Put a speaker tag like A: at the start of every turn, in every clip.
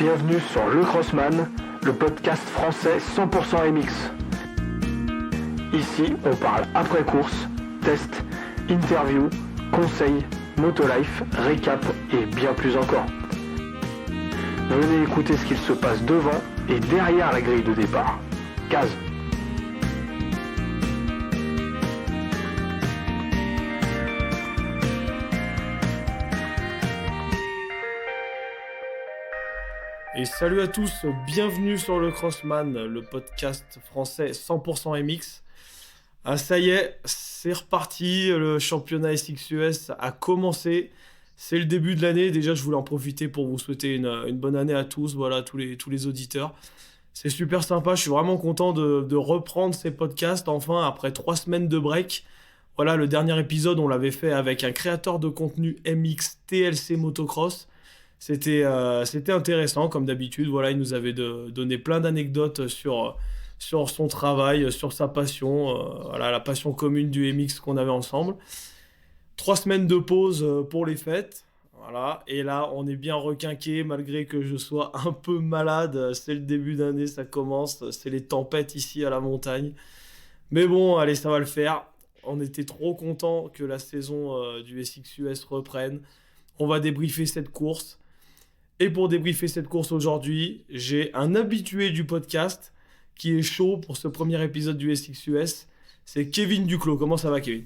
A: Bienvenue sur Le Crossman, le podcast français 100% MX. Ici, on parle après-course, tests, interviews, conseils, motolife, récap et bien plus encore. Venez écouter ce qu'il se passe devant et derrière la grille de départ. Case.
B: Et salut à tous, bienvenue sur le Crossman, le podcast français 100% MX. Ah, ça y est, c'est reparti, le championnat SXUS a commencé. C'est le début de l'année, déjà je voulais en profiter pour vous souhaiter une bonne année à tous, voilà, tous les auditeurs. C'est super sympa, je suis vraiment content de reprendre ces podcasts, enfin, après 3 semaines de break. Voilà, le dernier épisode, on l'avait fait avec un créateur de contenu MX TLC Motocross. C'était intéressant, comme d'habitude. Voilà, il nous avait donné plein d'anecdotes sur son travail, sur sa passion, voilà, la passion commune du MX qu'on avait ensemble. 3 semaines de pause pour les fêtes. Voilà. Et là, on est bien requinqué, malgré que je sois un peu malade. C'est le début d'année, ça commence. C'est les tempêtes ici à la montagne. Mais bon, allez, ça va le faire. On était trop contents que la saison du SXUS reprenne. On va débriefer cette course. Et pour débriefer cette course aujourd'hui, j'ai un habitué du podcast qui est chaud pour ce premier épisode du SXUS. C'est Kevin Duclos. Comment ça va, Kevin ?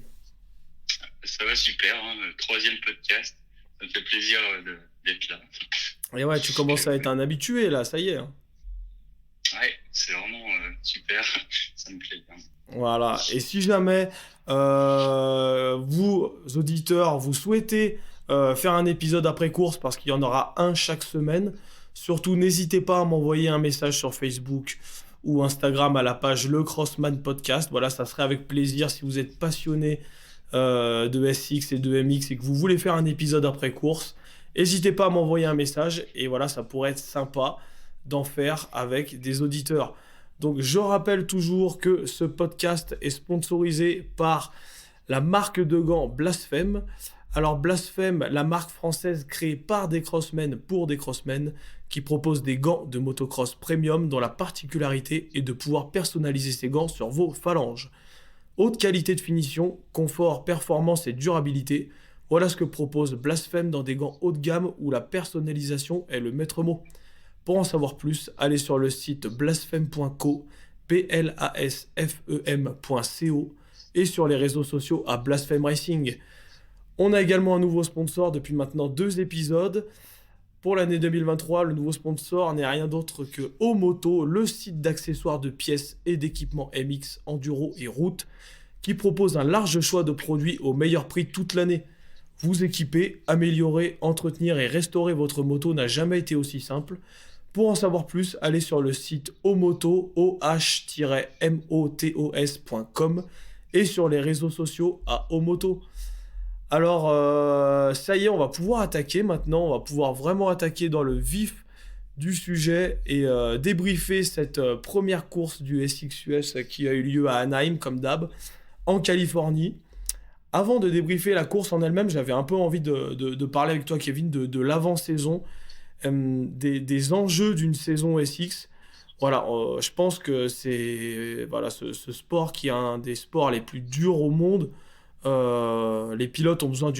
C: Ça va super, hein, le 3e podcast. Ça me fait plaisir d'être là.
B: Et ouais, tu commences à être un habitué là, ça y est. Hein.
C: Ouais, c'est vraiment super. Ça me plaît bien.
B: Voilà. Et si jamais vous, auditeurs, vous souhaitez faire un épisode après course, parce qu'il y en aura un chaque semaine, surtout n'hésitez pas à m'envoyer un message sur Facebook ou Instagram à la page Le Crossman Podcast. Voilà, ça serait avec plaisir si vous êtes passionné de SX et de MX et que vous voulez faire un épisode après course. N'hésitez pas à m'envoyer un message et voilà, ça pourrait être sympa d'en faire avec des auditeurs. Donc je rappelle toujours que ce podcast est sponsorisé par la marque de gants Blasphème. Alors Blasphème, la marque française créée par des crossmen pour des crossmen qui propose des gants de motocross premium dont la particularité est de pouvoir personnaliser ces gants sur vos phalanges. Haute qualité de finition, confort, performance et durabilité, voilà ce que propose Blasphème dans des gants haut de gamme où la personnalisation est le maître mot. Pour en savoir plus, allez sur le site blasphème.co, blasfem.co et sur les réseaux sociaux à Blasphème Racing. On a également un nouveau sponsor depuis maintenant 2 épisodes. Pour l'année 2023, le nouveau sponsor n'est rien d'autre que Omoto, le site d'accessoires de pièces et d'équipements MX, enduro et route, qui propose un large choix de produits au meilleur prix toute l'année. Vous équiper, améliorer, entretenir et restaurer votre moto n'a jamais été aussi simple. Pour en savoir plus, allez sur le site omoto, oh-motos.com et sur les réseaux sociaux à Omoto. Alors, ça y est, on va pouvoir attaquer maintenant, on va pouvoir vraiment attaquer dans le vif du sujet et débriefer cette première course du SXUS qui a eu lieu à Anaheim, comme d'hab, en Californie. Avant de débriefer la course en elle-même, j'avais un peu envie de parler avec toi, Kevin, de l'avant-saison, des enjeux d'une saison SX. Voilà, je pense que c'est ce sport qui est un des sports les plus durs au monde. Les pilotes ont besoin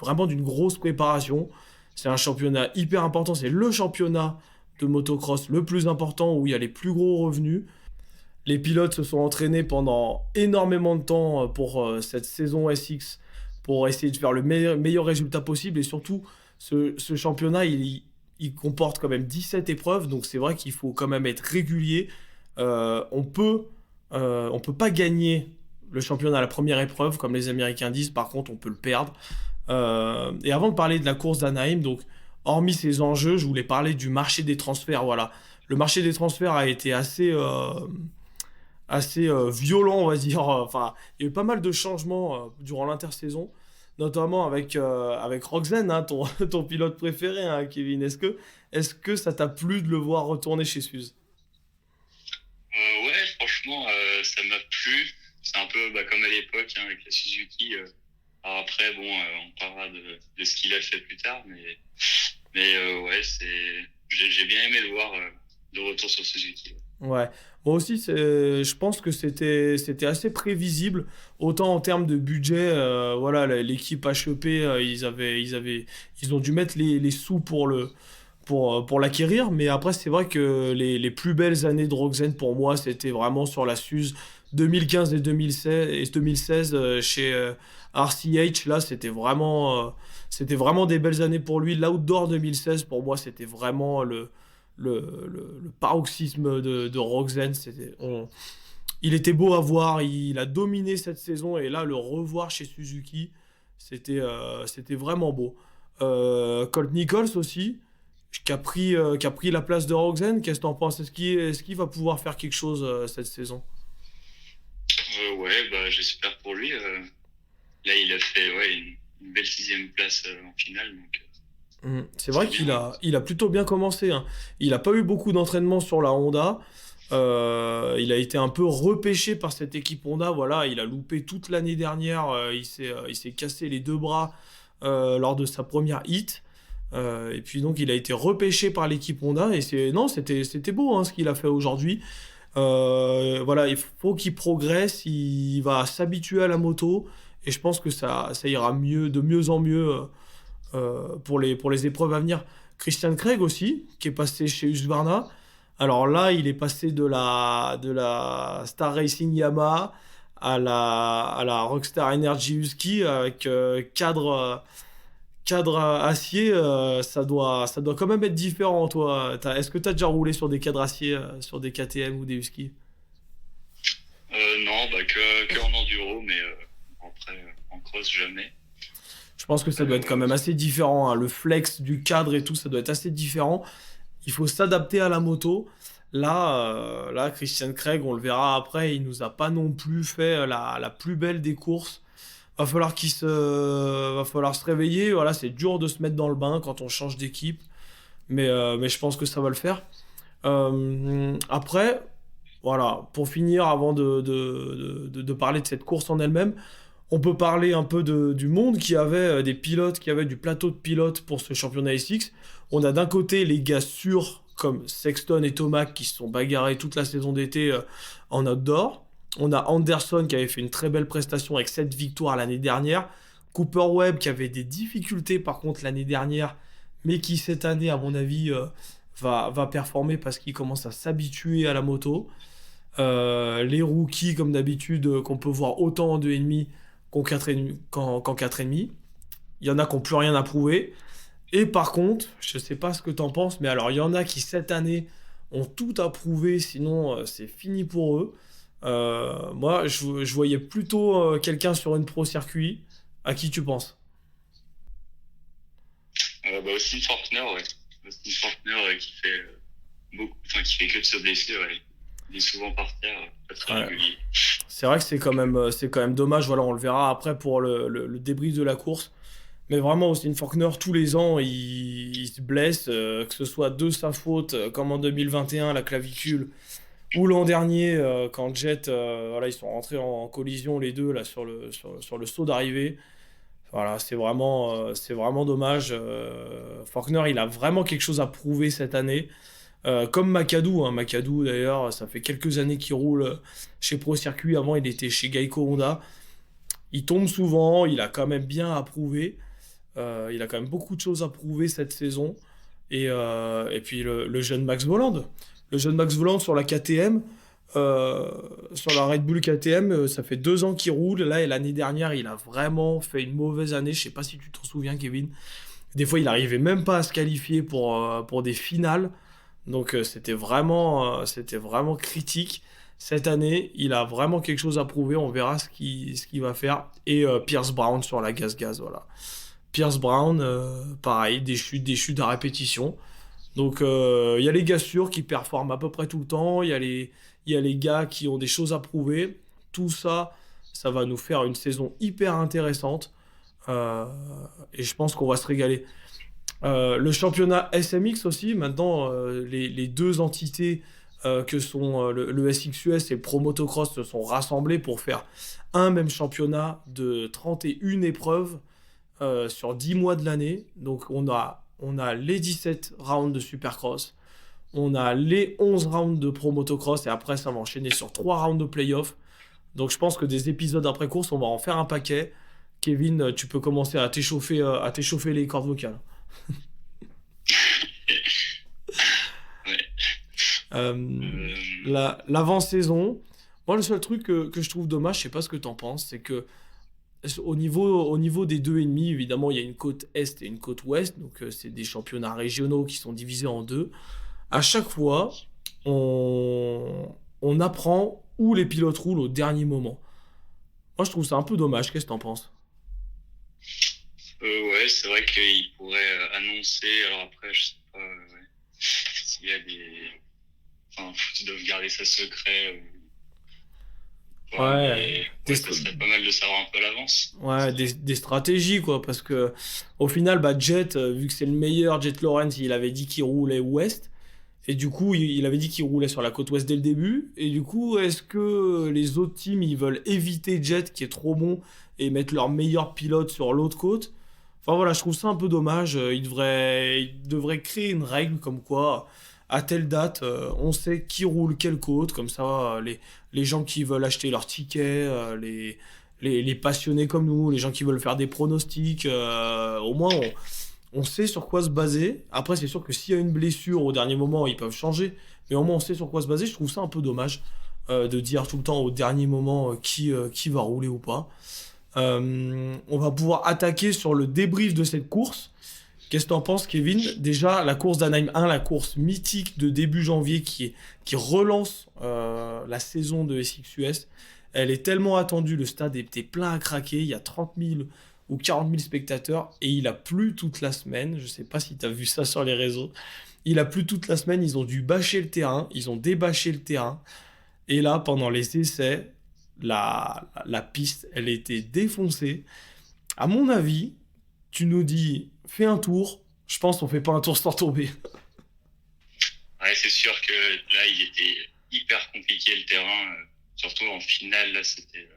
B: vraiment d'une grosse préparation. C'est un championnat hyper important, c'est le championnat de motocross le plus important où il y a les plus gros revenus. Les pilotes se sont entraînés pendant énormément de temps pour cette saison SX pour essayer de faire le meilleur résultat possible et surtout ce championnat il comporte quand même 17 épreuves, donc c'est vrai qu'il faut quand même être régulier. On peut pas gagner le championnat à la première épreuve, comme les Américains disent, par contre on peut le perdre. Et avant de parler de la course d'Anaheim, donc hormis ces enjeux, je voulais parler du marché des transferts. Voilà. Le marché des transferts a été assez violent, on va dire. Enfin, il y a eu pas mal de changements durant l'intersaison, notamment avec Rokzen, hein, ton pilote préféré, hein, Kevin. Est-ce que ça t'a plu de le voir retourner chez Suze ?
C: Ouais, franchement, ça m'a plu. C'est un peu comme à l'époque hein, avec la Suzuki. Alors après, on parlera de ce qu'il a fait plus tard, mais ouais, j'ai bien aimé le voir de retour sur Suzuki.
B: Ouais, moi aussi, je pense que c'était assez prévisible, autant en termes de budget, voilà, l'équipe HEP, ils ont dû mettre les sous pour l'acquérir, mais après, c'est vrai que les plus belles années de Rogzen, pour moi, c'était vraiment sur la Suze 2015 et 2016 chez RCH, là, c'était vraiment des belles années pour lui. L'Outdoor 2016, pour moi, c'était vraiment le paroxysme de Rogzen. Il était beau à voir, il a dominé cette saison et là, le revoir chez Suzuki, c'était vraiment beau. Colt Nichols aussi, qui a pris la place de Rogzen. Qu'est-ce que t'en penses? Est-ce qu'il va pouvoir faire quelque chose cette saison?
C: Ouais, bah, j'espère pour lui. Là, il a fait une belle 6e place en finale. Donc,
B: C'est vrai
C: c'est
B: qu'il
C: bien.
B: a plutôt bien commencé, hein. Il n'a pas eu beaucoup d'entraînement sur la Honda. Il a été un peu repêché par cette équipe Honda. Voilà, il a loupé toute l'année dernière. Il s'est cassé les deux bras lors de sa première hit. Et puis donc il a été repêché par l'équipe Honda. Et non, c'était beau, hein, ce qu'il a fait aujourd'hui. Voilà, il faut qu'il progresse. Il va s'habituer à la moto. Et je pense que ça ira mieux, de mieux en mieux pour les épreuves à venir. Christian Craig aussi, qui est passé chez Husqvarna. Alors là, il est passé de la Star Racing Yamaha à la Rockstar Energy Husky avec cadre acier. Ça doit quand même être différent, toi. Est-ce que tu as déjà roulé sur des cadres acier, sur des KTM ou des Husky?
C: Non, bah, que en enduro, mais après, en cross, jamais.
B: Je pense que ça doit être quand même assez différent, hein. Le flex du cadre et tout, ça doit être assez différent. Il faut s'adapter à la moto. Là, Christian Craig, on le verra après, il nous a pas non plus fait la plus belle des courses. Va falloir se réveiller. Voilà, c'est dur de se mettre dans le bain quand on change d'équipe, mais je pense que ça va le faire. Après, voilà, pour finir, avant de parler de cette course en elle-même, on peut parler un peu du monde qui avait des pilotes, qui avait du plateau de pilotes pour ce championnat SX. On a d'un côté les gars sûrs comme Sexton et Tomac qui se sont bagarrés toute la saison d'été en outdoor. On a Anderson qui avait fait une très belle prestation avec 7 victoires l'année dernière. Cooper Webb qui avait des difficultés par contre l'année dernière, mais qui cette année, à mon avis, va performer parce qu'il commence à s'habituer à la moto. Les rookies, comme d'habitude, qu'on peut voir autant en 2,5 qu'en 4,5. Il y en a qui n'ont plus rien à prouver. Et par contre, je ne sais pas ce que tu en penses, mais alors il y en a qui cette année ont tout à prouver, sinon c'est fini pour eux. Moi, je voyais plutôt quelqu'un sur une pro circuit. À qui tu penses?
C: Bah, Austin Faulkner, ouais. Austin Faulkner qui fait beaucoup, enfin, qui fait que de se blesser, ouais. Il est souvent par terre, pas très
B: Ouais.
C: régulier.
B: C'est vrai que c'est quand même dommage. Voilà, on le verra après pour le débrief de la course. Mais vraiment, Austin Faulkner, tous les ans, il se blesse, que ce soit de sa faute, comme en 2021, la clavicule, ou l'an dernier, quand Jet, voilà, ils sont rentrés en collision les deux là, sur le saut d'arrivée. Voilà, c'est vraiment dommage. Faulkner, il a vraiment quelque chose à prouver cette année. Comme McAdoo, hein. McAdoo, d'ailleurs, ça fait quelques années qu'il roule chez Pro Circuit. Avant, il était chez Geico Honda. Il tombe souvent, il a quand même bien à prouver. Il a quand même beaucoup de choses à prouver cette saison. Et puis le jeune Max Voland. Le jeune Max Voland sur la KTM, sur la Red Bull KTM, ça fait 2 ans qu'il roule. Là, et l'année dernière, il a vraiment fait une mauvaise année. Je sais pas si tu t'en souviens, Kevin. Des fois, il n'arrivait même pas à se qualifier pour des finales. Donc, c'était vraiment critique. Cette année, il a vraiment quelque chose à prouver. On verra ce qu'il va faire. Et Pierce Brown sur la gaz-gaz, voilà. Pierce Brown, pareil, des chutes à répétition. Donc, il y a les gars sûrs qui performent à peu près tout le temps. Il y a les gars qui ont des choses à prouver. Tout ça, ça va nous faire une saison hyper intéressante. Euh, et je pense qu'on va se régaler. Le championnat SMX aussi, maintenant, les deux entités que sont le SXUS et le Pro Motocross se sont rassemblés pour faire un même championnat de 31 épreuves sur 10 mois de l'année. Donc on a on a les 17 rounds de Supercross, on a les 11 rounds de Pro Motocross, et après, ça va enchaîner sur 3 rounds de playoff. Donc, je pense que des épisodes après course, on va en faire un paquet. Kevin, tu peux commencer à t'échauffer les cordes vocales. L'avant-saison, moi, le seul truc que je trouve dommage, je sais pas ce que t'en penses, c'est que au niveau des deux ennemis, évidemment, il y a une côte Est et une côte Ouest, donc c'est des championnats régionaux qui sont divisés en deux. À chaque fois, on apprend où les pilotes roulent au dernier moment. Moi, je trouve ça un peu dommage. Qu'est-ce que t'en penses?
C: Ouais, c'est vrai qu'il pourrait annoncer. Alors après, je sais pas s'il y a des. Enfin, ils doivent garder ça secret.
B: Ouais,
C: Mais ça serait pas mal de savoir un peu à l'avance.
B: ouais, des stratégies, quoi, parce que au final, bah, Jet, vu que c'est le meilleur, Jet Lawrence, il avait dit qu'il roulait ouest, et du coup, il avait dit qu'il roulait sur la côte ouest dès le début, et du coup, est-ce que les autres teams, ils veulent éviter Jet, qui est trop bon, et mettre leur meilleur pilote sur l'autre côte? Enfin voilà, je trouve ça un peu dommage, ils devraient créer une règle comme quoi, à telle date, on sait qui roule quelle côte, comme ça, les gens qui veulent acheter leur ticket, les passionnés comme nous, les gens qui veulent faire des pronostics, au moins on sait sur quoi se baser. Après, c'est sûr que s'il y a une blessure au dernier moment, ils peuvent changer, mais au moins on sait sur quoi se baser. Je trouve ça un peu dommage de dire tout le temps au dernier moment qui va rouler ou pas. On va pouvoir attaquer sur le débrief de cette course. Qu'est-ce que t'en penses, Kevin? Déjà, la course d'Anaheim 1, la course mythique de début janvier qui relance la saison de SXUS, elle est tellement attendue, le stade était plein à craquer, il y a 30 000 ou 40 000 spectateurs, et il a plu toute la semaine. Je sais pas si t'as vu ça sur les réseaux. Il a plu toute la semaine, ils ont dû bâcher le terrain, ils ont débâché le terrain, et là, pendant les essais, la piste, elle était défoncée. À mon avis, tu nous dis, fais un tour. Je pense qu'on fait pas un tour sans tomber.
C: Ouais, c'est sûr que là, il était hyper compliqué le terrain. Surtout en finale, là, c'était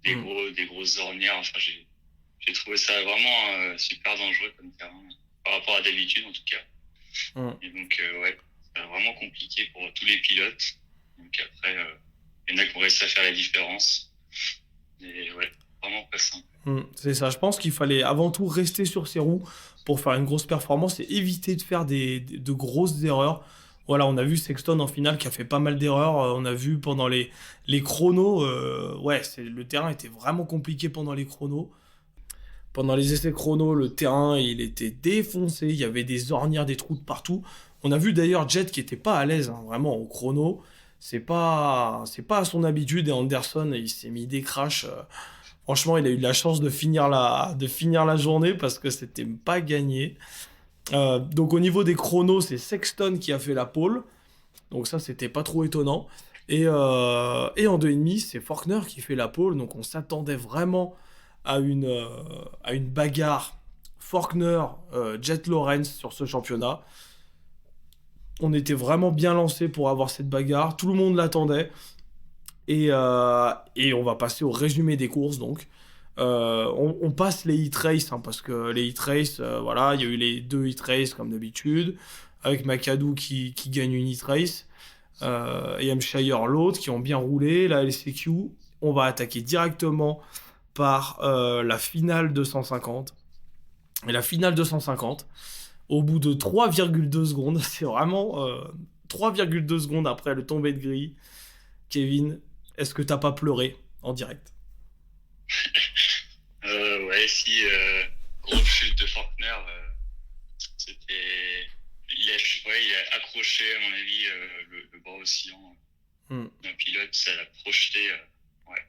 C: des grosses ornières. Enfin, j'ai trouvé ça vraiment super dangereux comme terrain, par rapport à d'habitude en tout cas. Et donc, ouais, c'est vraiment compliqué pour tous les pilotes. Donc après, il y en a qui ont réussi à faire la différence. Et ouais, vraiment pas simple.
B: C'est ça, je pense qu'il fallait avant tout rester sur ses roues pour faire une grosse performance et éviter de faire de grosses erreurs. Voilà, on a vu Sexton en finale qui a fait pas mal d'erreurs. On a vu pendant les chronos, le terrain était vraiment compliqué pendant les chronos. Pendant les essais chronos, le terrain, il était défoncé. Il y avait des ornières, des trous de partout. On a vu d'ailleurs Jet qui était pas à l'aise, hein, vraiment au chrono. C'est pas à son habitude, et Anderson, il s'est mis des crashs. Franchement, il a eu de la chance de finir la journée parce que c'était pas gagné. Donc au niveau des chronos, c'est Sexton qui a fait la pole. Donc ça, c'était pas trop étonnant. Et en 2,5, c'est Forkner qui fait la pole. Donc on s'attendait vraiment à une bagarre Forkner, Jet Lawrence sur ce championnat. On était vraiment bien lancé pour avoir cette bagarre. Tout le monde l'attendait. Et on va passer au résumé des courses, donc. On passe les hit race, hein, parce que les hit race, voilà, il y a eu les 2 hit race comme d'habitude, avec McAdoo qui gagne une hit race, et Hampshire l'autre, qui ont bien roulé. La LCQ, on va attaquer directement par la finale 250. Et la finale 250, au bout de 3,2 secondes, c'est vraiment 3,2 secondes après le tombé de grille. Kevin, est-ce que t'as pas pleuré en direct?
C: Ouais, si, grosse chute de Faulkner, c'était. Il a accroché, à mon avis, le bras oscillant d'un pilote, ça l'a projeté. Ouais,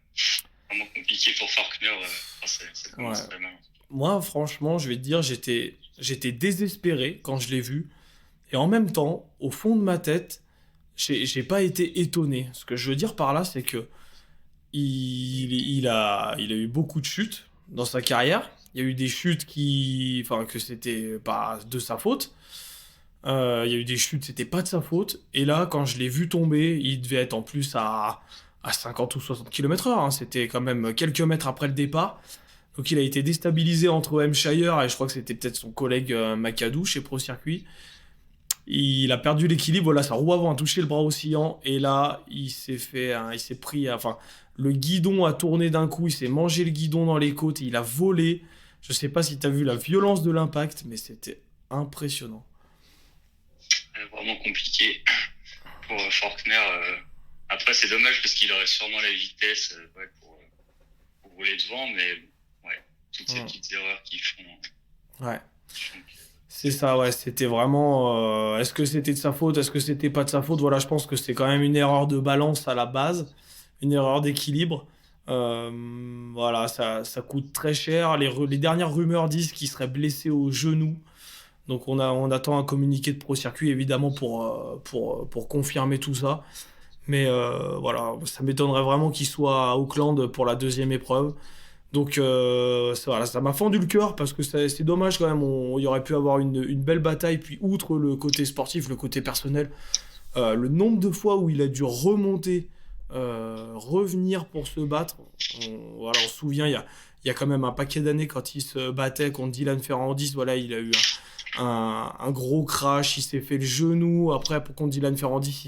C: vraiment compliqué pour Faulkner. Ça commence très mal.
B: Moi, franchement, je vais te dire, j'étais désespéré quand je l'ai vu. Et en même temps, au fond de ma tête, j'ai pas été étonné. Ce que je veux dire par là, c'est que il a eu beaucoup de chutes dans sa carrière. Il y a eu des chutes que c'était pas de sa faute. Il y a eu des chutes, c'était pas de sa faute. Et là, quand je l'ai vu tomber, il devait être en plus à 50 ou 60 km/h. Hein. C'était quand même quelques mètres après le départ. Donc il a été déstabilisé entre Hampshire et je crois que c'était peut-être son collègue McAdoo chez Pro Circuit. Il a perdu l'équilibre, voilà, sa roue avant a touché le bras oscillant et là il s'est pris, enfin le guidon a tourné d'un coup, il s'est mangé le guidon dans les côtes, il a volé. Je sais pas si tu as vu la violence de l'impact, mais c'était impressionnant.
C: Vraiment compliqué pour Forkner. Après, c'est dommage parce qu'il aurait sûrement la vitesse pour rouler devant, mais ouais, toutes ces petites erreurs qu'ils font.
B: Ouais. C'est ça, ouais, c'était vraiment... est-ce que c'était de sa faute, est-ce que c'était pas de sa faute? Voilà, je pense que c'est quand même une erreur de balance à la base, une erreur d'équilibre. Voilà, ça coûte très cher. Les dernières rumeurs disent qu'il serait blessé au genou. Donc on attend un communiqué de Pro Circuit, évidemment, pour confirmer tout ça. Mais voilà, ça m'étonnerait vraiment qu'il soit à Auckland pour la deuxième épreuve. Donc voilà, ça m'a fendu le cœur parce que c'est dommage quand même. Il y aurait pu avoir une belle bataille. Puis outre le côté sportif, le côté personnel, le nombre de fois où il a dû remonter, revenir pour se battre. On se souvient, il y a quand même un paquet d'années quand il se battait contre Dylan Ferrandis. Voilà, il a eu un gros crash, il s'est fait le genou. Après, pour contre Dylan Ferrandis,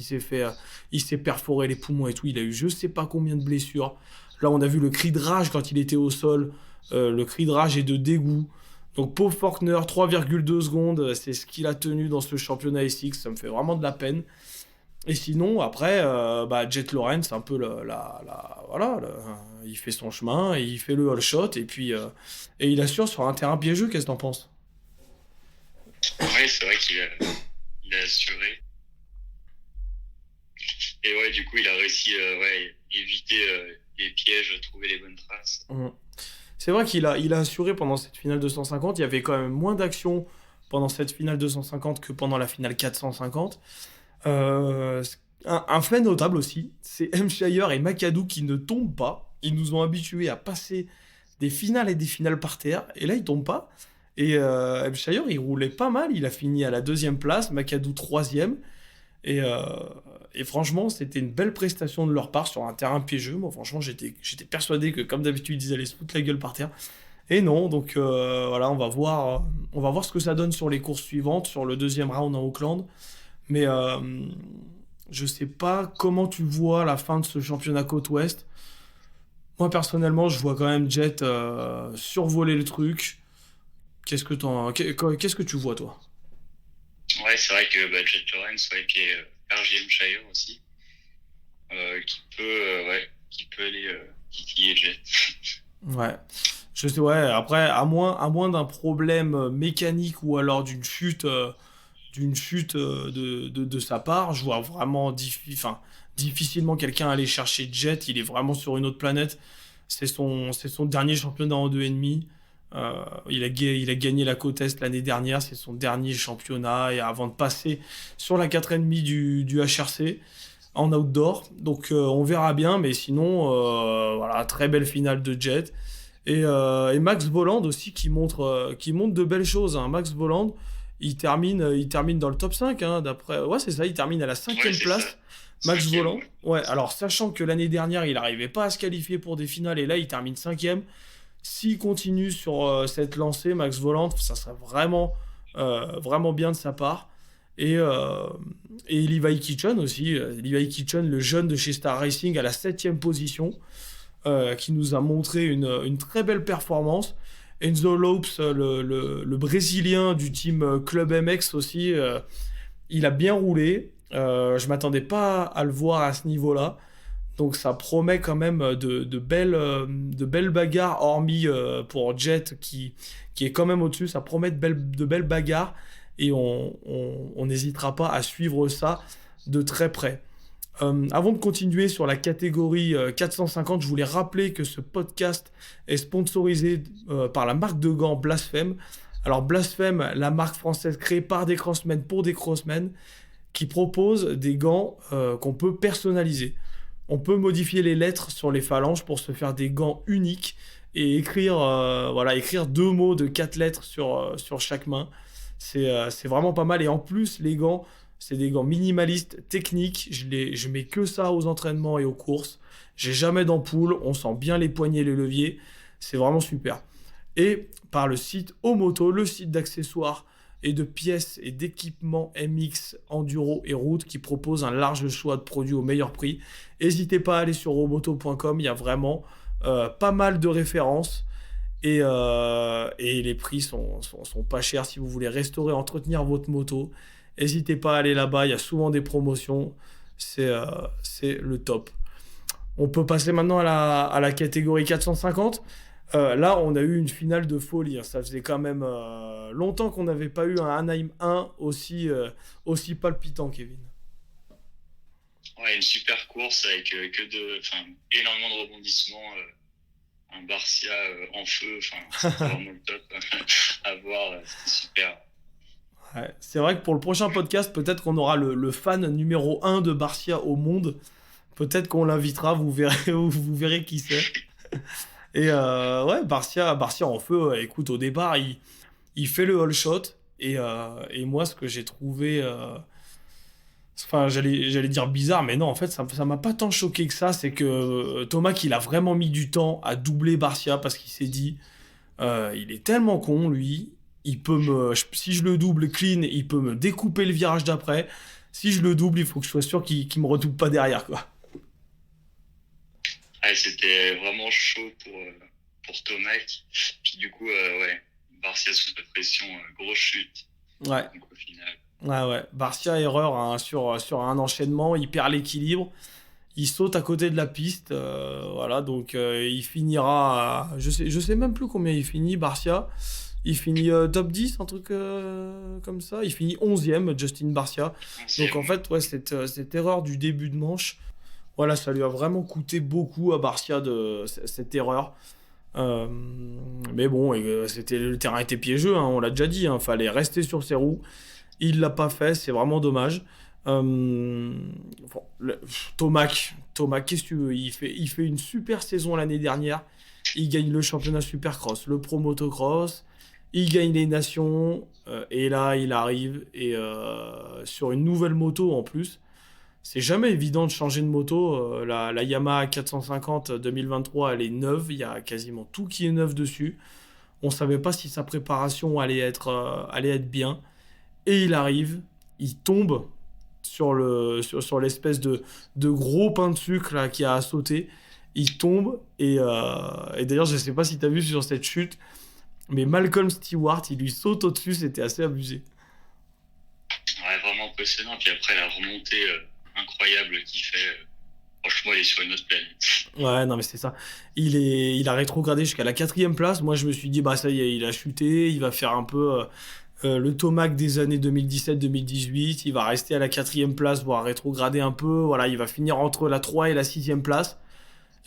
B: il s'est perforé les poumons et tout. Il a eu je sais pas combien de blessures. Là, on a vu le cri de rage quand il était au sol, le cri de rage et de dégoût. Donc, pauvre Forkner, 3,2 secondes, c'est ce qu'il a tenu dans ce championnat SX. Ça me fait vraiment de la peine. Et sinon, après, Jet Lawrence, c'est un peu il fait son chemin, et il fait le all shot, et puis et il assure sur un terrain piégeux. Qu'est-ce que t'en penses?
C: Oui, c'est vrai qu'il a assuré. Et ouais, du coup, il a réussi à éviter les pièges, trouver les bonnes traces.
B: C'est vrai qu'il a assuré pendant cette finale 250. Il y avait quand même moins d'action pendant cette finale 250 que pendant la finale 450. Un fait notable aussi, c'est Hampshire et McAdoo qui ne tombent pas. Ils nous ont habitués à passer des finales et des finales par terre, et là ils tombent pas. Et Hampshire, il roulait pas mal, il a fini à la 2e place, McAdoo 3e. Et franchement, c'était une belle prestation de leur part sur un terrain piégeux. Moi, franchement, j'étais persuadé que, comme d'habitude, ils allaient se foutre la gueule par terre. Et non, donc voilà, on va voir ce que ça donne sur les courses suivantes, sur le 2e round en Auckland. Mais je sais pas comment tu vois la fin de ce championnat côte ouest. Moi, personnellement, je vois quand même Jet survoler le truc. Qu'est-ce que tu vois, toi?
C: Ouais, c'est vrai que Jet Lawrence, qui est RJ Hampshire aussi, qui peut aller titiller Jet.
B: Ouais. Je sais, ouais, après, à moins d'un problème mécanique ou alors d'une chute de sa part, je vois vraiment difficilement quelqu'un aller chercher Jet. Il est vraiment sur une autre planète. C'est son dernier championnat en 2,5. Il a gagné la côte Est l'année dernière, c'est son dernier championnat, et avant de passer sur la 4,5 du HRC en outdoor. Donc on verra bien, mais sinon, voilà, très belle finale de Jet. Et Max Voland aussi qui montre de belles choses. Hein. Max Voland, il termine dans le top 5. Hein, ouais, c'est ça, il termine à la 5e place. Ça. Max Voland. Ouais, alors sachant que l'année dernière, il n'arrivait pas à se qualifier pour des finales, et là, il termine 5e. S'il continue sur cette lancée, Max Voland, ça serait vraiment, vraiment bien de sa part. Et Levi Kitchen aussi. Levi Kitchen, le jeune de chez Star Racing, à la 7e position, qui nous a montré une très belle performance. Enzo Lopes, le Brésilien du team Club MX aussi, il a bien roulé. Je ne m'attendais pas à le voir à ce niveau-là. Donc ça promet quand même de belles bagarres, hormis pour Jet qui est quand même au-dessus. Ça promet de belles bagarres, et on n'hésitera pas à suivre ça de très près. Avant de continuer sur la catégorie 450, je voulais rappeler que ce podcast est sponsorisé par la marque de gants Blasphème. Alors Blasphème, la marque française créée par des crossmen pour des crossmen, qui propose des gants qu'on peut personnaliser. On peut modifier les lettres sur les phalanges pour se faire des gants uniques et écrire 2 mots de 4 lettres sur chaque main. C'est vraiment pas mal. Et en plus, les gants, c'est des gants minimalistes, techniques. Je mets que ça aux entraînements et aux courses. J'ai jamais d'ampoule. On sent bien les poignets et les leviers. C'est vraiment super. et par le site Omoto, le site d'accessoires et de pièces et d'équipements MX, enduro et route qui propose un large choix de produits au meilleur prix. N'hésitez pas à aller sur omoto.com, il y a vraiment pas mal de références et les prix sont pas chers si vous voulez restaurer, entretenir votre moto. N'hésitez pas à aller là-bas, il y a souvent des promotions, c'est le top. On peut passer maintenant à la catégorie 450. Là, on a eu une finale de folie. Ça faisait quand même longtemps qu'on n'avait pas eu un Anaheim 1 aussi palpitant, Kevin.
C: Ouais, une super course avec énormément de rebondissements. Un Barcia en feu. C'était vraiment le top à voir. C'était super.
B: Ouais, c'est vrai que pour le prochain podcast, peut-être qu'on aura le fan numéro 1 de Barcia au monde. Peut-être qu'on l'invitera, vous verrez qui c'est. Et ouais, Barcia en feu, écoute, au départ, il fait le all shot. Et moi, ce que j'ai trouvé... j'allais dire bizarre, mais non, en fait, ça m'a pas tant choqué que ça. C'est que Tomac, il a vraiment mis du temps à doubler Barcia parce qu'il s'est dit, il est tellement con, lui... si je le double clean, il peut me découper le virage d'après. Si je le double, il faut que je sois sûr qu'il me redouble pas derrière, quoi.
C: Ouais, c'était vraiment chaud pour Tomac. Puis du coup, Barcia sous la pression, grosse chute.
B: Ouais.
C: Donc au final.
B: Ouais. Barcia, erreur hein, sur un enchaînement, il perd l'équilibre. Il saute à côté de la piste. Voilà, donc il finira... Je sais même plus combien il finit, Barcia. Il finit top 10, un truc comme ça. Il finit 11e, Justin Barcia. 11e. Donc en fait, ouais, cette erreur du début de manche, voilà, ça lui a vraiment coûté beaucoup à Barcia de cette erreur. Mais bon, le terrain était piégeux, hein, on l'a déjà dit. Il fallait rester sur ses roues. Il l'a pas fait, c'est vraiment dommage. Tomac, qu'est-ce que tu veux ? Il fait une super saison l'année dernière. Il gagne le championnat Supercross, le Pro Motocross. Il gagne les nations, et là, il arrive, et sur une nouvelle moto en plus. C'est jamais évident de changer de moto. La Yamaha 450 2023, elle est neuve. Il y a quasiment tout qui est neuf dessus. On ne savait pas si sa préparation allait être bien. Et il arrive, il tombe sur l'espèce de gros pain de sucre là, qui a sauté. Il tombe, et d'ailleurs, je ne sais pas si tu as vu sur cette chute, mais Malcolm Stewart, il lui saute au-dessus, c'était assez abusé.
C: Ouais, vraiment impressionnant. Puis après, la remontée incroyable qu'il fait, franchement, il est sur une autre planète.
B: Ouais, non, mais c'est ça. Il a rétrogradé jusqu'à la 4e place. Moi, je me suis dit, bah ça y est, il a chuté. Il va faire un peu le Tomac des années 2017-2018. Il va rester à la 4e place, voire rétrograder un peu. Voilà, il va finir entre la 3 et la 6e place.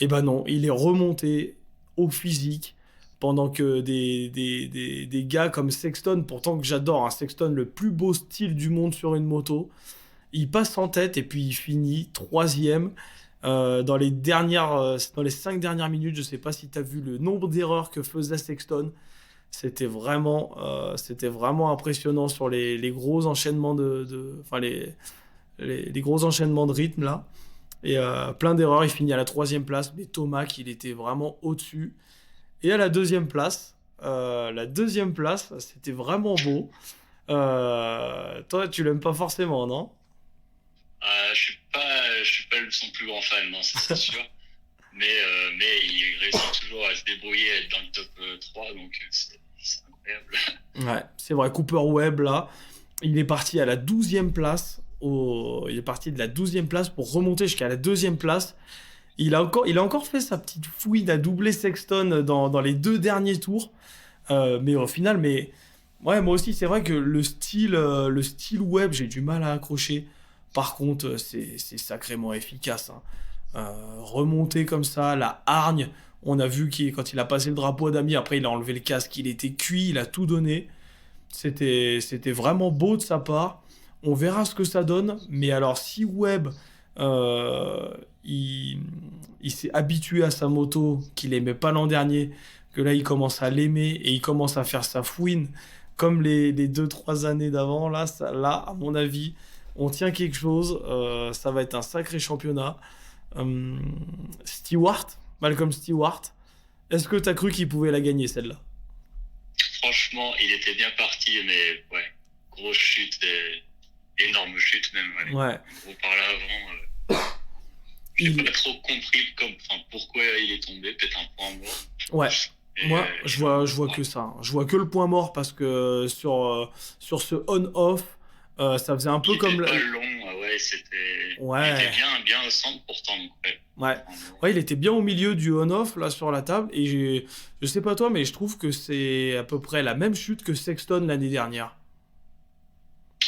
B: Et ben non, il est remonté au physique. Pendant que des gars comme Sexton, pourtant que j'adore, hein, Sexton, le plus beau style du monde sur une moto, il passe en tête et puis il finit 3e dans les 5 dernières minutes. Je ne sais pas si tu as vu le nombre d'erreurs que faisait Sexton. C'était vraiment impressionnant sur les gros enchaînements les gros enchaînements de rythme là. Et plein d'erreurs, il finit à la 3e place, mais Tomac, il était vraiment au-dessus. Et à la 2e place, c'était vraiment beau. Toi, tu l'aimes pas forcément, non ?
C: Je suis pas son plus grand fan, non, ça c'est sûr. mais il réussit toujours à se débrouiller, à être dans le top 3, donc c'est incroyable.
B: Ouais, c'est vrai. Cooper Webb, là, il est parti à la 12e place. Il est parti de la 12e place pour remonter jusqu'à la 2e place. Il a encore fait sa petite fouine à doubler Sexton dans les 2 derniers tours. Mais au final, ouais, moi aussi, c'est vrai que le style Webb, j'ai du mal à accrocher. Par contre, c'est sacrément efficace. Hein. Remonter comme ça, la hargne. On a vu quand il a passé le drapeau à Damier, après il a enlevé le casque, il était cuit, il a tout donné. C'était vraiment beau de sa part. On verra ce que ça donne. Mais alors, si Webb... il s'est habitué à sa moto qu'il aimait pas l'an dernier, que là il commence à l'aimer et il commence à faire sa fouine comme les 2-3 années d'avant. Là, à mon avis, on tient quelque chose. Ça va être un sacré championnat. Malcolm Stewart, est-ce que t'as cru qu'il pouvait la gagner celle-là ?
C: franchement, il était bien parti, mais ouais, grosse chute, énorme chute même. Ouais.
B: Ouais.
C: Gros par l'avant. J'ai pas trop compris pourquoi il est tombé, peut-être un point mort.
B: Ouais.
C: Et,
B: Moi, je vois que ça, hein. Je vois que le point mort parce que sur ce on-off, ça faisait un peu
C: il
B: comme...
C: était pas long, ouais, c'était...
B: Ouais.
C: Il était bien au centre pourtant, donc ouais.
B: Ouais. Ouais, il était bien au milieu du on-off, là, sur la table, et je sais pas toi, mais je trouve que c'est à peu près la même chute que Sexton l'année dernière.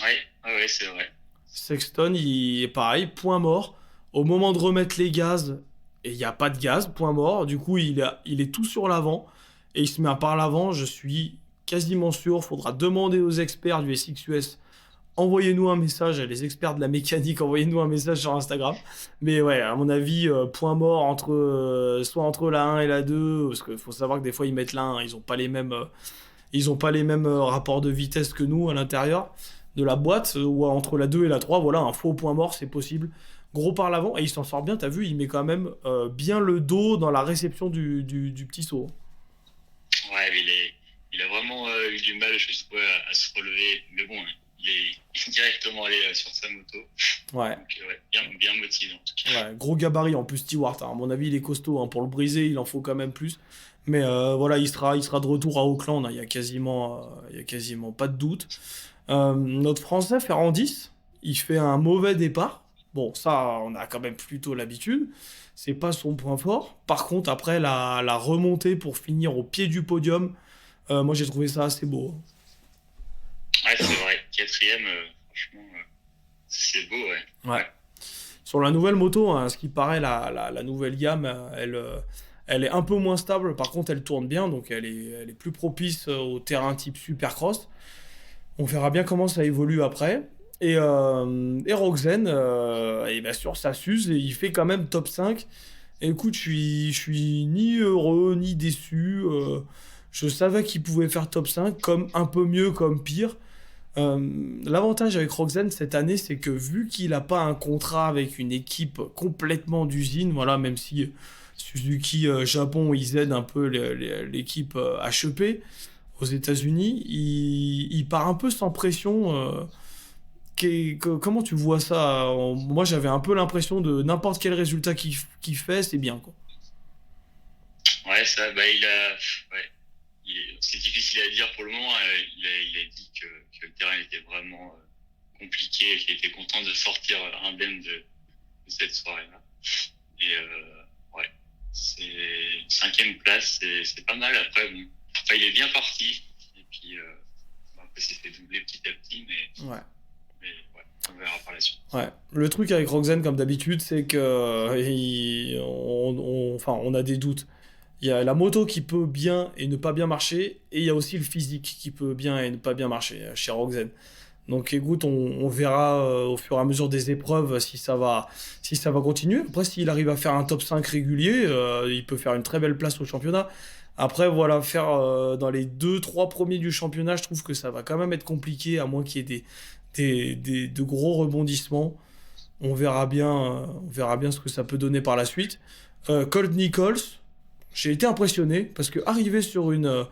C: Ouais, c'est vrai.
B: Sexton, il est pareil, point mort. Au moment de remettre les gaz, et il n'y a pas de gaz, point mort. Du coup, il est tout sur l'avant. Et il se met par l'avant, je suis quasiment sûr. Faudra demander aux experts du SXUS. Envoyez-nous un message, les experts de la mécanique, envoyez-nous un message sur Instagram. Mais ouais, à mon avis, point mort soit entre la 1 et la 2. Parce qu'il faut savoir que des fois, ils mettent la 1. Ils n'ont pas les mêmes, rapports de vitesse que nous à l'intérieur de la boîte, ou entre la 2 et la 3, voilà, un faux point mort, c'est possible. Gros par l'avant, et il s'en sort bien, t'as vu, il met quand même bien le dos dans la réception du petit saut.
C: Ouais, mais il a vraiment eu du mal, je trouve, à se relever. Mais bon, il est directement allé sur sa moto.
B: Ouais.
C: Donc, bien motivé en tout cas.
B: Ouais, gros gabarit en plus, Stewart. Hein. À mon avis, il est costaud. Hein. Pour le briser, il en faut quand même plus. Mais voilà, il sera de retour à Auckland. Hein. Il y a quasiment pas de doute. Notre Français, Ferrandis, il fait un mauvais départ. Bon, ça, on a quand même plutôt l'habitude. C'est pas son point fort. Par contre, après, la remontée pour finir au pied du podium, moi, j'ai trouvé ça assez beau.
C: Ouais, c'est vrai. 4e, franchement, c'est beau,
B: ouais. Sur la nouvelle moto, hein, ce qui paraît, la nouvelle gamme, elle est un peu moins stable. Par contre, elle tourne bien, donc elle est plus propice au terrain type Supercross. On verra bien comment ça évolue après. Et Rogzen, et bien sûr, ça s'use et il fait quand même top 5. Et écoute, je suis ni heureux ni déçu. Je savais qu'il pouvait faire top 5, comme un peu mieux, comme pire. L'avantage avec Rogzen cette année, c'est que vu qu'il n'a pas un contrat avec une équipe complètement d'usine, voilà, même si Suzuki Japon, ils aident un peu l'équipe HEP aux États-Unis, il part un peu sans pression. Comment tu vois ça? Moi, j'avais un peu l'impression de n'importe quel résultat qu'il fait, c'est bien, quoi.
C: Ouais, ça, c'est difficile à dire pour le moment. Il a dit que le terrain était vraiment compliqué et qu'il était content de sortir indemne de cette soirée-là. Et ouais, c'est 5e place, c'est pas mal. Après, bon, il est bien parti. Et puis, après, s'est fait doubler petit à petit, mais ouais, on verra par la suite.
B: Ouais. Le truc avec Rogzen, comme d'habitude, c'est que on a des doutes. Il y a la moto qui peut bien et ne pas bien marcher, et il y a aussi le physique qui peut bien et ne pas bien marcher chez Rogzen. Donc écoute, on verra au fur et à mesure des épreuves si ça va continuer. Après, s'il arrive à faire un top 5 régulier, il peut faire une très belle place au championnat. Après, voilà, faire dans les 2-3 premiers du championnat, je trouve que ça va quand même être compliqué, à moins qu'il y ait de gros rebondissements. On verra bien ce que ça peut donner par la suite. Colt Nichols, j'ai été impressionné parce que arriver sur une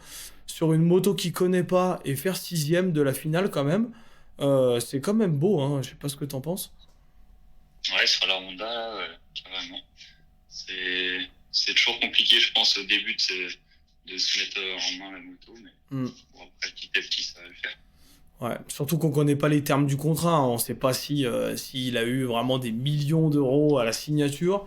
B: moto qu'il connaît pas et faire 6e de la finale quand même, c'est quand même beau, hein. Je sais pas ce que t'en penses.
C: Ouais, sur la Honda, carrément. C'est toujours compliqué, je pense, au début de se mettre en main la moto, mais bon, après, petit à petit, ça va le faire.
B: Ouais, surtout qu'on connaît pas les termes du contrat, hein. On sait pas s'il a eu vraiment des millions d'euros à la signature.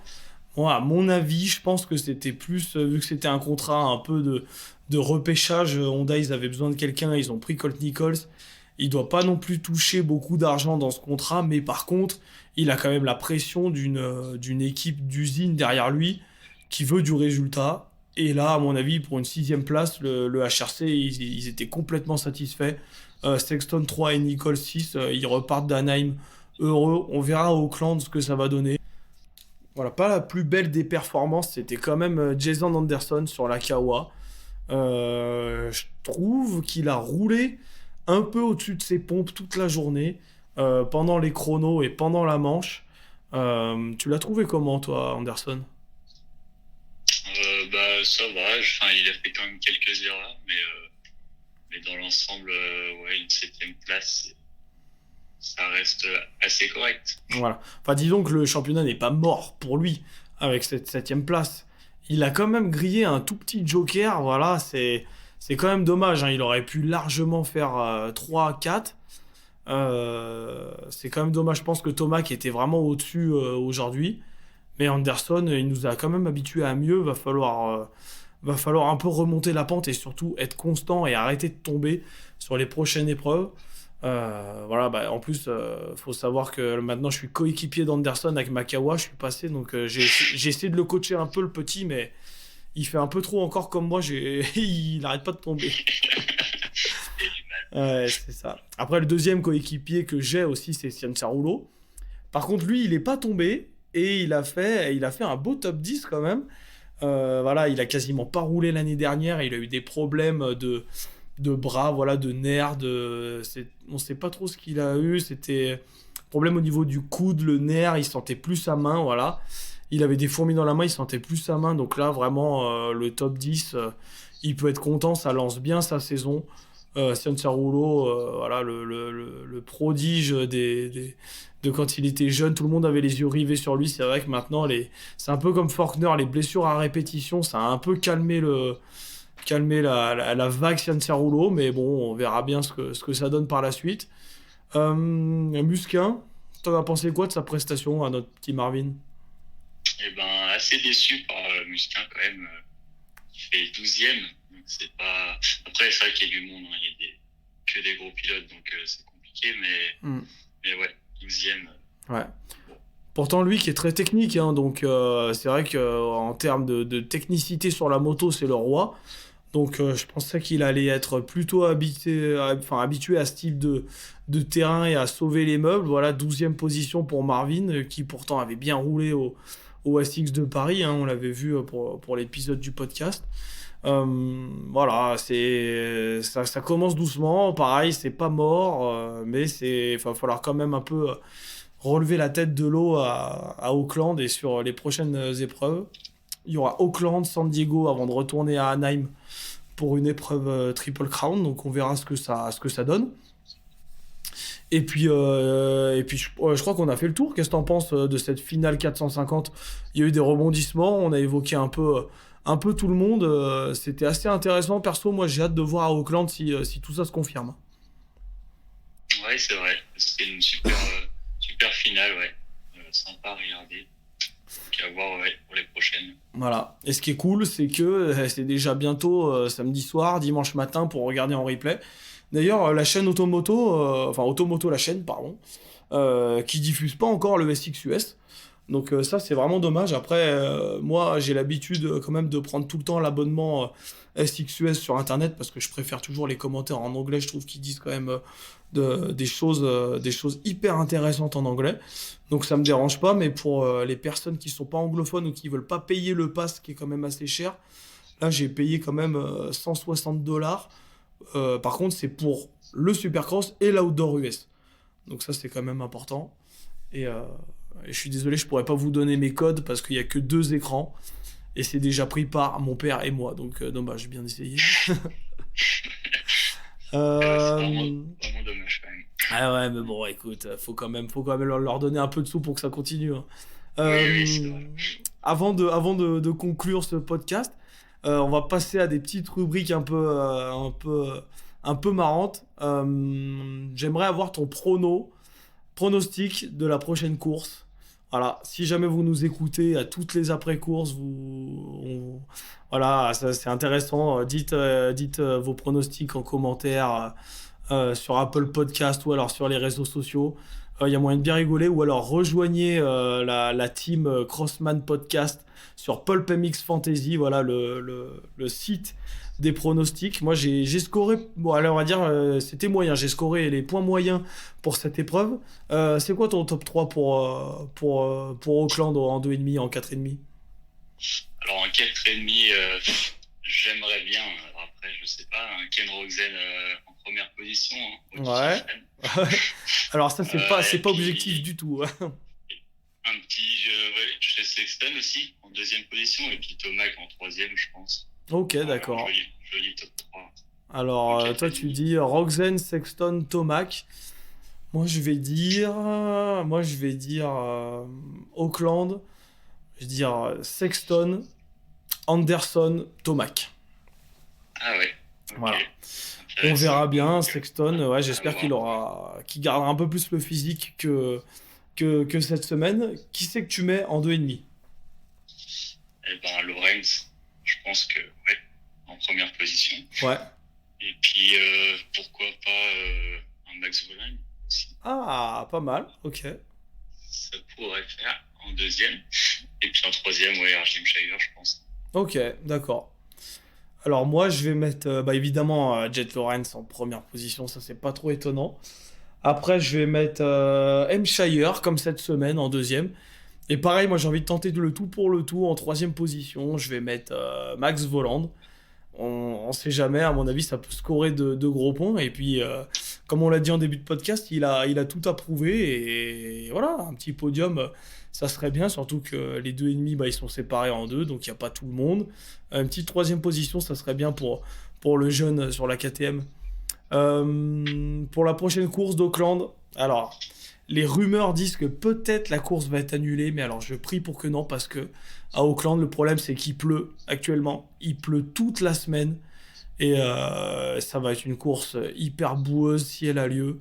B: Moi, à mon avis, je pense que c'était plus, vu que c'était un contrat un peu de repêchage, Honda, ils avaient besoin de quelqu'un, ils ont pris Colt Nichols. Il doit pas non plus toucher beaucoup d'argent dans ce contrat, mais par contre, il a quand même la pression d'une équipe d'usine derrière lui qui veut du résultat. Et là, à mon avis, pour une 6e place, le HRC, ils étaient complètement satisfaits. Sexton 3 et Nichols 6, ils repartent d'Anaheim heureux. On verra à Auckland ce que ça va donner. Voilà, pas la plus belle des performances, c'était quand même Jason Anderson sur la Kawa. Je trouve qu'il a roulé un peu au-dessus de ses pompes toute la journée, pendant les chronos et pendant la manche. Tu l'as trouvé comment, toi, Anderson?
C: Ça va. Il a fait quand même quelques erreurs, mais mais dans l'ensemble, une 7e place, ça reste assez correct.
B: Voilà. Enfin, disons que le championnat n'est pas mort pour lui avec cette 7e place. Il a quand même grillé un tout petit joker. Voilà, c'est quand même dommage. Hein. Il aurait pu largement faire 3-4. C'est quand même dommage. Je pense que Thomas, qui était vraiment au-dessus aujourd'hui, mais Anderson, il nous a quand même habitués à mieux. Va falloir un peu remonter la pente et surtout être constant et arrêter de tomber sur les prochaines épreuves. En plus, faut savoir que maintenant je suis coéquipier d'Anderson avec Makawa, je suis passé, donc j'ai essayé de le coacher un peu le petit, mais il fait un peu trop encore comme moi, il n'arrête pas de tomber. Ouais, c'est ça. Après, le deuxième coéquipier que j'ai aussi, c'est Cianciarulo. Par contre, lui, il n'est pas tombé et il a fait un beau top 10 quand même. Il a quasiment pas roulé l'année dernière, il a eu des problèmes de bras, voilà, de nerfs, on sait pas trop ce qu'il a eu, c'était problème au niveau du coude, le nerf, il sentait plus sa main, voilà. Il avait des fourmis dans la main, il sentait plus sa main, donc là, vraiment, le top 10, il peut être content, ça lance bien sa saison. Cianciarulo, voilà, le prodige de quand il était jeune, tout le monde avait les yeux rivés sur lui, c'est vrai que maintenant, c'est un peu comme Faulkner, les blessures à répétition, ça a un peu calmé la vague Cianciarulo, mais bon, on verra bien ce que ça donne par la suite. Musquin, t'en as pensé quoi de sa prestation à notre petit Marvin?
C: Eh ben, assez déçu par Musquin quand même, qui fait 12e, donc c'est pas... Après, c'est vrai qu'il y a du monde, hein, il y a que des gros pilotes, donc c'est compliqué, mais ouais, 12e.
B: Ouais. Pourtant, lui qui est très technique, hein, donc c'est vrai qu'en termes de technicité sur la moto, c'est le roi. Donc je pensais qu'il allait être plutôt habitué à ce type de terrain et à sauver les meubles. Voilà, 12e position pour Marvin, qui pourtant avait bien roulé au SX de Paris. Hein, on l'avait vu pour l'épisode du podcast. Voilà, ça commence doucement. Pareil, c'est pas mort, mais il va falloir quand même un peu relever la tête de l'eau à Auckland et sur les prochaines épreuves. Il y aura Auckland, San Diego avant de retourner à Anaheim pour une épreuve Triple Crown, donc on verra ce que ça donne. Et puis je crois qu'on a fait le tour. Qu'est-ce que t'en penses de cette finale 450? Il y a eu des rebondissements, on a évoqué un peu tout le monde. C'était assez intéressant. Perso, moi j'ai hâte de voir à Auckland si tout ça se confirme.
C: Ouais, c'est vrai. C'était une super finale, ouais. Sympa à regarder. Donc à voir pour les prochaines.
B: Voilà. Et ce qui est cool, c'est que c'est déjà bientôt samedi soir, dimanche matin pour regarder en replay. D'ailleurs, la chaîne Automoto la chaîne, pardon, qui diffuse pas encore le SX US. Donc ça, c'est vraiment dommage. Après, moi, j'ai l'habitude quand même de prendre tout le temps l'abonnement SX US sur Internet parce que je préfère toujours les commentaires en anglais. Je trouve qu'ils disent quand même des choses hyper intéressantes en anglais. Donc ça me dérange pas, mais pour les personnes qui sont pas anglophones ou qui veulent pas payer le pass, qui est quand même assez cher, là, j'ai payé quand même $160. Par contre, c'est pour le Supercross et l'Outdoor US. Donc ça, c'est quand même important. Et je suis désolé, je pourrais pas vous donner mes codes parce qu'il y a que 2 écrans. Et c'est déjà pris par mon père et moi. Donc dommage, j'ai bien essayé.
C: C'est vraiment dommage quand même.
B: Ah ouais, mais bon, écoute, faut quand même leur donner un peu de sous pour que ça continue. Hein.
C: Oui, c'est vrai.
B: Avant de conclure ce podcast, on va passer à des petites rubriques un peu marrantes. J'aimerais avoir ton pronostic de la prochaine course. Voilà, si jamais vous nous écoutez à toutes les après-courses, voilà, ça, c'est intéressant. Dites vos pronostics en commentaire sur Apple Podcast ou alors sur les réseaux sociaux. Il y a moyen de bien rigoler, ou alors rejoignez la team Crossman Podcast sur Pulp MX Fantasy, voilà le site des pronostics. Moi j'ai scoré, bon alors on va dire c'était moyen, j'ai scoré les points moyens pour cette épreuve. C'est quoi ton top 3 pour Auckland en 2,5, en 4,5?
C: Alors en 4,5, j'aimerais bien, alors après je sais pas, un Ken Rogzen en première position. Hein,
B: ouais. Alors ça c'est pas objectif du tout.
C: Un petit chez Sexton aussi en 2e position et puis Tomac en 3e, je pense.
B: Ok, d'accord.
C: Joli top 3.
B: Alors,
C: Donc,
B: toi, tu dis Rogzen, Sexton, Tomac. Moi, je vais dire Auckland. Je vais dire Sexton, Anderson, Tomac.
C: Ah ouais. Ok.
B: Voilà. On
C: Intéressant.
B: verra bien.
C: Donc,
B: Sexton, ouais, j'espère qu'il gardera un peu plus le physique que cette semaine. Qui c'est que tu mets en 2,5?
C: eh ben, Lawrence, je pense que, ouais, en première position.
B: Ouais.
C: Et puis, pourquoi pas un Max Vollering aussi.
B: Ah, pas mal. Ok.
C: Ça pourrait faire en deuxième. Et puis en troisième, ouais, Jim Shire, je pense.
B: Ok, d'accord. Alors moi, je vais mettre évidemment Jet Lawrence en première position, ça c'est pas trop étonnant. Après, je vais mettre M. Shire comme cette semaine en deuxième. Et pareil, moi j'ai envie de tenter le tout pour le tout en troisième position. Je vais mettre Max Voland. On sait jamais, à mon avis, ça peut scorer de gros points. Et puis, comme on l'a dit en début de podcast, il a tout à prouver. Et voilà, un petit podium, ça serait bien. Surtout que les 2,5, ils sont séparés en deux, donc il n'y a pas tout le monde. Une petite troisième position, ça serait bien pour le jeune sur la KTM. Pour la prochaine course d'Auckland, alors, les rumeurs disent que peut-être la course va être annulée, mais alors je prie pour que non, parce que à Auckland, le problème c'est qu'il pleut actuellement. Il pleut toute la semaine et ça va être une course hyper boueuse si elle a lieu.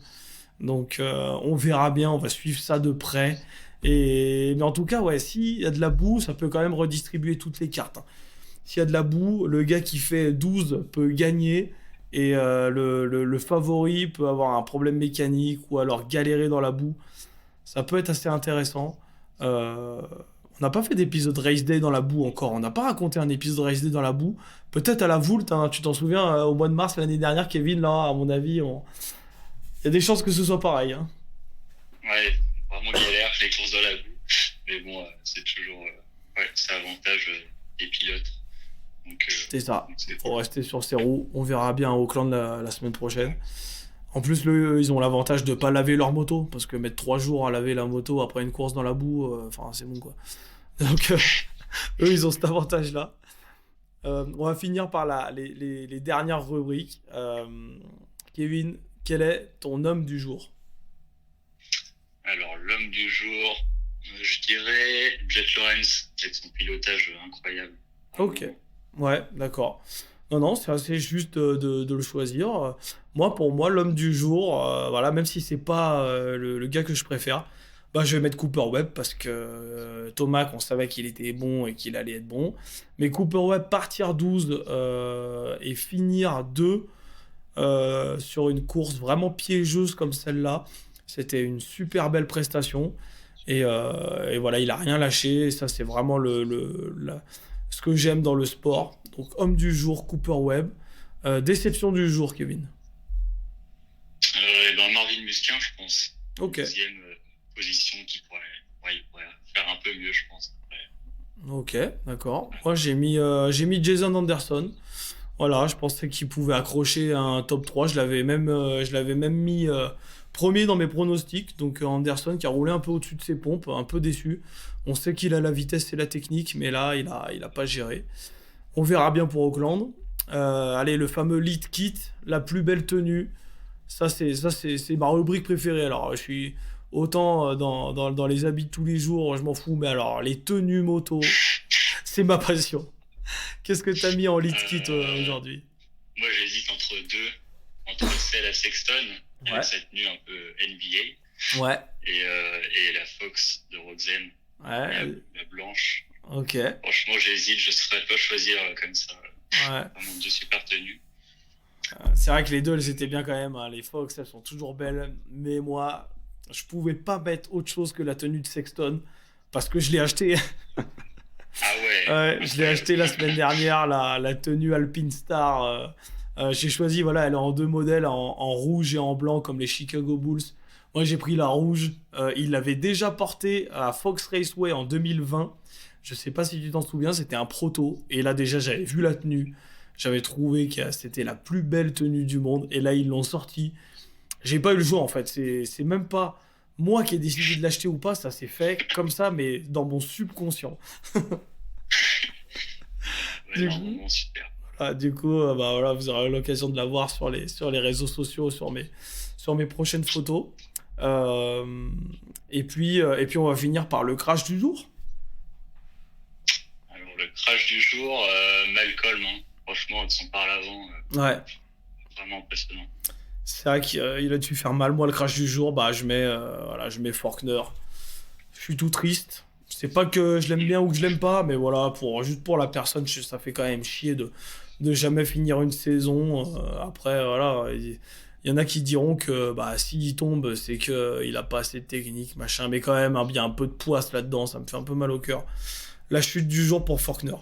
B: Donc on verra bien, on va suivre ça de près. Mais en tout cas, ouais, s'il y a de la boue, ça peut quand même redistribuer toutes les cartes, hein. S'il y a de la boue, le gars qui fait 12 peut gagner. Et le favori peut avoir un problème mécanique ou alors galérer dans la boue. Ça peut être assez intéressant. On n'a pas fait d'épisode Race Day dans la boue encore. On n'a pas raconté un épisode Race Day dans la boue. Peut-être à la Voulte, hein, tu t'en souviens, au mois de mars l'année dernière, Kevin, là, à mon avis, il y a des chances que ce soit pareil, hein.
C: Ouais, vraiment galère les courses dans la boue. Mais bon, c'est toujours. Ouais, c'est avantage des pilotes. Donc,
B: C'est ça.
C: c'est
B: Faut rester sur ses roues. On verra bien à Auckland la semaine prochaine. En plus, ils ont l'avantage de ne pas laver leur moto. Parce que mettre 3 jours à laver la moto après une course dans la boue, c'est bon, quoi. Donc, eux, ils ont cet avantage-là. On va finir par les dernières rubriques. Kevin, quel est ton homme du jour?
C: Alors, l'homme du jour, je dirais Jet Lawrence, avec son pilotage incroyable.
B: Ok. Ouais, d'accord. Non, c'est assez juste de le choisir. Pour moi, l'homme du jour, voilà, même si c'est pas le gars que je préfère, je vais mettre Cooper Webb parce que Tomac, on savait qu'il était bon et qu'il allait être bon. Mais Cooper Webb partir 12 et finir 2 sur une course vraiment piégeuse comme celle-là, c'était une super belle prestation. Et voilà, il a rien lâché. Et ça, c'est vraiment ce que j'aime dans le sport. Donc, homme du jour, Cooper Webb. Déception du jour, Kevin.
C: Marvin Musquin, je pense.
B: Ok.
C: Deuxième position il pourrait faire un peu mieux, je pense. Ouais.
B: Ok, d'accord. Moi, j'ai mis Jason Anderson. Voilà, je pensais qu'il pouvait accrocher un top 3. Je l'avais même mis premier dans mes pronostics. Donc, Anderson qui a roulé un peu au-dessus de ses pompes, un peu déçu. On sait qu'il a la vitesse et la technique, mais là, il a pas géré. On verra bien pour Auckland. Allez, le fameux lead kit, la plus belle tenue. Ça, c'est ma rubrique préférée. Alors, je suis autant dans les habits de tous les jours, je m'en fous. Mais alors, les tenues moto, c'est ma passion. Qu'est-ce que t'as mis en lead kit aujourd'hui?
C: Moi, j'hésite entre celle à Sexton, avec sa tenue un peu NBA,
B: ouais,
C: et la Fox de Rogzen,
B: ouais,
C: la blanche.
B: ok,
C: Franchement, j'hésite, je ne saurais pas choisir comme ça.
B: ouais.
C: Vraiment deux super tenues.
B: C'est vrai que les deux, elles étaient bien quand même, hein. Les Fox, elles sont toujours belles. Mais moi, je pouvais pas mettre autre chose que la tenue de Sexton parce que je l'ai acheté.
C: Ah ouais.
B: Ouais, je l'ai acheté la semaine dernière, la tenue Alpine Star. J'ai choisi, voilà, elle est en 2 modèles, en rouge et en blanc, comme les Chicago Bulls. Moi, j'ai pris la rouge. Il l'avait déjà portée à Fox Raceway en 2020. Je sais pas si tu t'en souviens, c'était un proto. Et là, déjà, j'avais vu la tenue. J'avais trouvé que c'était la plus belle tenue du monde. Et là, ils l'ont sortie. J'ai pas eu le choix, en fait. C'est même pas moi qui ai décidé de l'acheter ou pas. Ça s'est fait comme ça, mais dans mon subconscient.
C: Ouais, non, super.
B: Du coup, bah voilà, vous aurez l'occasion de la voir sur les réseaux sociaux, sur mes prochaines photos. Et puis, on va finir par le crash du jour.
C: Alors, le crash du jour, Malcolm, hein. Franchement, de son par l'avant,
B: Ouais.
C: vraiment impressionnant.
B: C'est vrai qu'il a dû faire mal. Moi, le crash du jour, bah, je mets Faulkner. Je suis tout triste. C'est pas que je l'aime bien ou que je l'aime pas, mais voilà, juste pour la personne, ça fait quand même chier de jamais finir une saison. Après, voilà, il y en a qui diront que bah, s'il tombe, c'est qu'il a pas assez de technique, machin. Mais quand même, il y a un peu de poisse là-dedans, ça me fait un peu mal au cœur. La chute du jour pour Faulkner.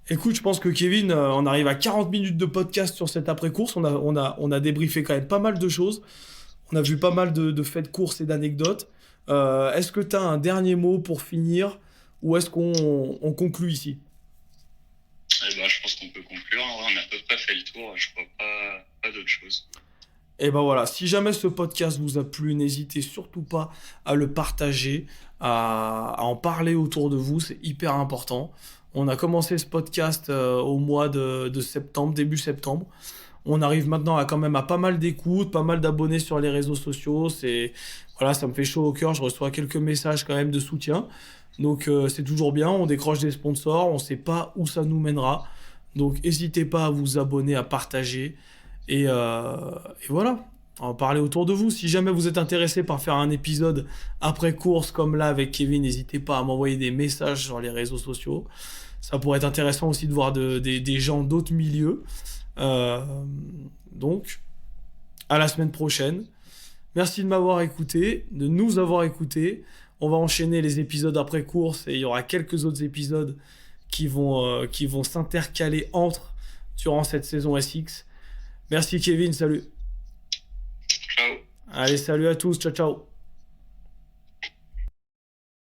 B: Écoute, je pense que Kevin, on arrive à 40 minutes de podcast sur cette après-course. On a débriefé quand même pas mal de choses. On a vu pas mal de faits de course et d'anecdotes. Est-ce que tu as un dernier mot pour finir ou est-ce qu'on conclut ici?
C: Eh ben, je pense qu'on peut conclure. En vrai, on a à peu près fait le tour. Je crois pas d'autre chose.
B: Et ben voilà, si jamais ce podcast vous a plu, n'hésitez surtout pas à le partager, à en parler autour de vous, c'est hyper important. On a commencé ce podcast au mois de septembre, début septembre. On arrive maintenant quand même à pas mal d'écoutes, pas mal d'abonnés sur les réseaux sociaux. Voilà, ça me fait chaud au cœur. Je reçois quelques messages quand même de soutien. Donc c'est toujours bien. On décroche des sponsors. On ne sait pas où ça nous mènera. Donc n'hésitez pas à vous abonner, à partager. Et voilà, on va parler autour de vous. Si jamais vous êtes intéressé par faire un épisode après course comme là avec Kevin, n'hésitez pas à m'envoyer des messages sur les réseaux sociaux. Ça pourrait être intéressant aussi de voir des gens d'autres milieux. Donc, à la semaine prochaine. Merci de m'avoir écouté, de nous avoir écoutés. On va enchaîner les épisodes après course et il y aura quelques autres épisodes qui vont s'intercaler durant cette saison SX. Merci Kevin, salut.
C: Ciao.
B: Allez, salut à tous, ciao ciao.